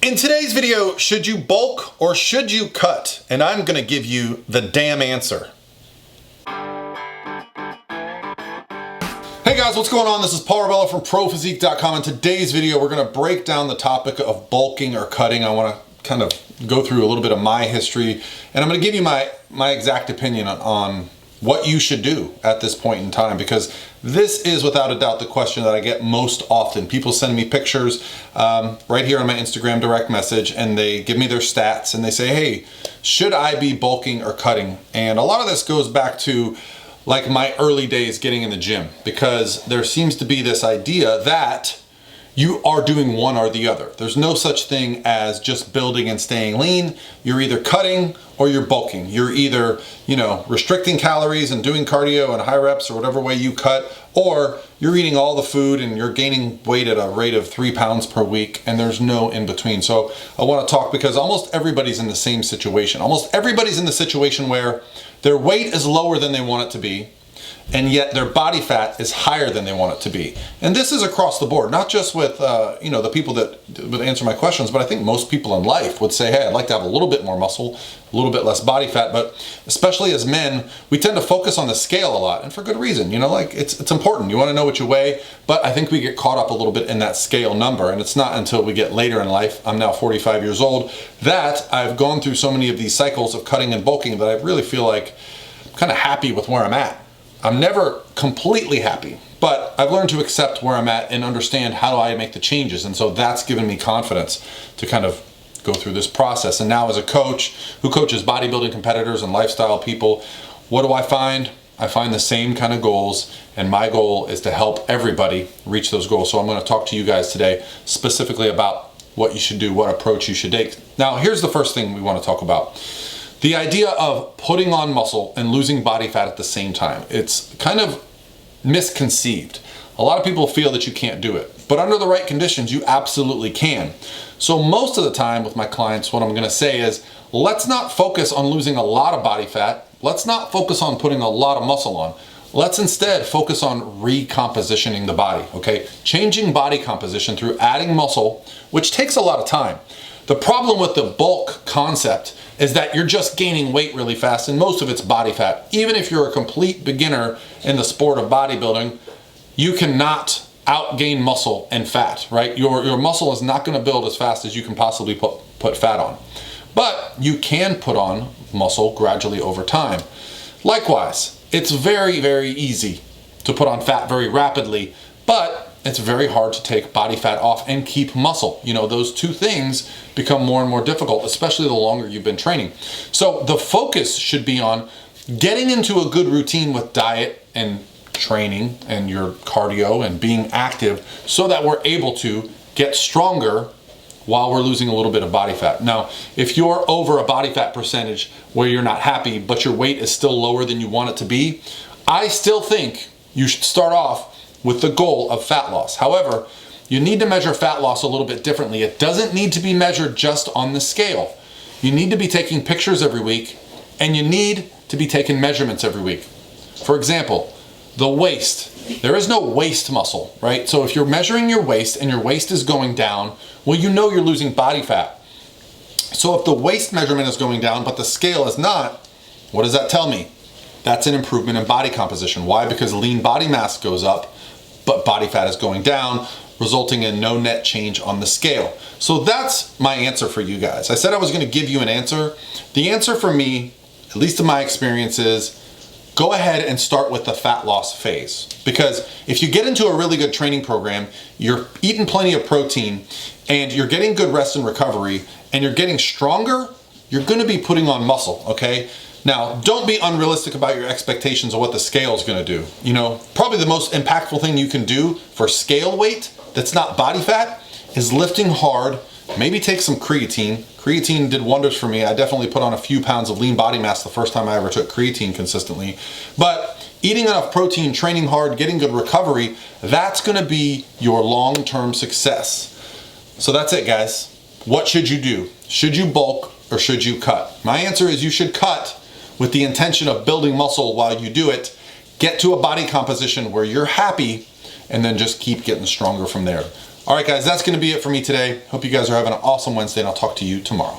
In today's video, should you bulk or should you cut? And I'm gonna give you the damn answer. Hey guys, what's going on? This is Paul Rebella from ProPhysique.com. In today's video, we're gonna break down the topic of bulking or cutting. I wanna kind of go through a little bit of my history, and I'm gonna give you my exact opinion on what you should do at this point in time, because this is without a doubt the question that I get most often. People send me pictures right here on my Instagram direct message, and they give me their stats and they say, hey, should I be bulking or cutting? And a lot of this goes back to like my early days getting in the gym, because there seems to be this idea that you are doing one or the other. There's no such thing as just building and staying lean. You're either cutting or you're bulking. You're either, restricting calories and doing cardio and high reps or whatever way you cut, or you're eating all the food and you're gaining weight at a rate of 3 pounds per week, and there's no in between. So I want to talk because almost everybody's in the same situation. Almost everybody's in the situation where their weight is lower than they want it to be, and yet their body fat is higher than they want it to be. And this is across the board, not just with the people that would answer my questions, but I think most people in life would say, hey, I'd like to have a little bit more muscle, a little bit less body fat. But especially as men, we tend to focus on the scale a lot, and for good reason. It's important. You want to know what you weigh, but I think we get caught up a little bit in that scale number, and it's not until we get later in life, I'm now 45 years old, that I've gone through so many of these cycles of cutting and bulking that I really feel like I'm kind of happy with where I'm at. I'm never completely happy, but I've learned to accept where I'm at and understand how do I make the changes. And so that's given me confidence to kind of go through this process. And now as a coach who coaches bodybuilding competitors and lifestyle people, what do I find? I find the same kind of goals, and my goal is to help everybody reach those goals. So I'm going to talk to you guys today specifically about what you should do, what approach you should take. Now, here's the first thing we want to talk about. The idea of putting on muscle and losing body fat at the same time. It's kind of misconceived. A lot of people feel that you can't do it, but under the right conditions, you absolutely can. So most of the time with my clients, what I'm gonna say is, let's not focus on losing a lot of body fat. Let's not focus on putting a lot of muscle on. Let's instead focus on recompositioning the body, okay? Changing body composition through adding muscle, which takes a lot of time. The problem with the bulk concept is that you're just gaining weight really fast, and most of it's body fat. Even if you're a complete beginner in the sport of bodybuilding, you cannot outgain muscle and fat, right? Your muscle is not gonna build as fast as you can possibly put fat on. But you can put on muscle gradually over time. Likewise, it's very, very easy to put on fat very rapidly, but it's very hard to take body fat off and keep muscle. Those two things become more and more difficult, especially the longer you've been training. So the focus should be on getting into a good routine with diet and training and your cardio and being active so that we're able to get stronger while we're losing a little bit of body fat. Now, if you're over a body fat percentage where you're not happy, but your weight is still lower than you want it to be, I still think you should start off with the goal of fat loss. However, you need to measure fat loss a little bit differently. It doesn't need to be measured just on the scale. You need to be taking pictures every week, and you need to be taking measurements every week. For example, the waist. There is no waist muscle, right? So if you're measuring your waist and your waist is going down, well, you know you're losing body fat. So if the waist measurement is going down, but the scale is not, what does that tell me? That's an improvement in body composition. Why? Because lean body mass goes up, but body fat is going down, resulting in no net change on the scale. So that's my answer for you guys. I said I was gonna give you an answer. The answer for me, at least in my experience, is go ahead and start with the fat loss phase. Because if you get into a really good training program, you're eating plenty of protein, and you're getting good rest and recovery, and you're getting stronger, you're gonna be putting on muscle, okay? Now, don't be unrealistic about your expectations of what the scale is gonna do. Probably the most impactful thing you can do for scale weight that's not body fat is lifting hard, maybe take some creatine. Creatine did wonders for me. I definitely put on a few pounds of lean body mass the first time I ever took creatine consistently. But eating enough protein, training hard, getting good recovery, that's gonna be your long-term success. So that's it, guys. What should you do? Should you bulk or should you cut? My answer is you should cut with the intention of building muscle while you do it. Get to a body composition where you're happy, and then just keep getting stronger from there. All right, guys, that's going to be it for me today. Hope you guys are having an awesome Wednesday, and I'll talk to you tomorrow.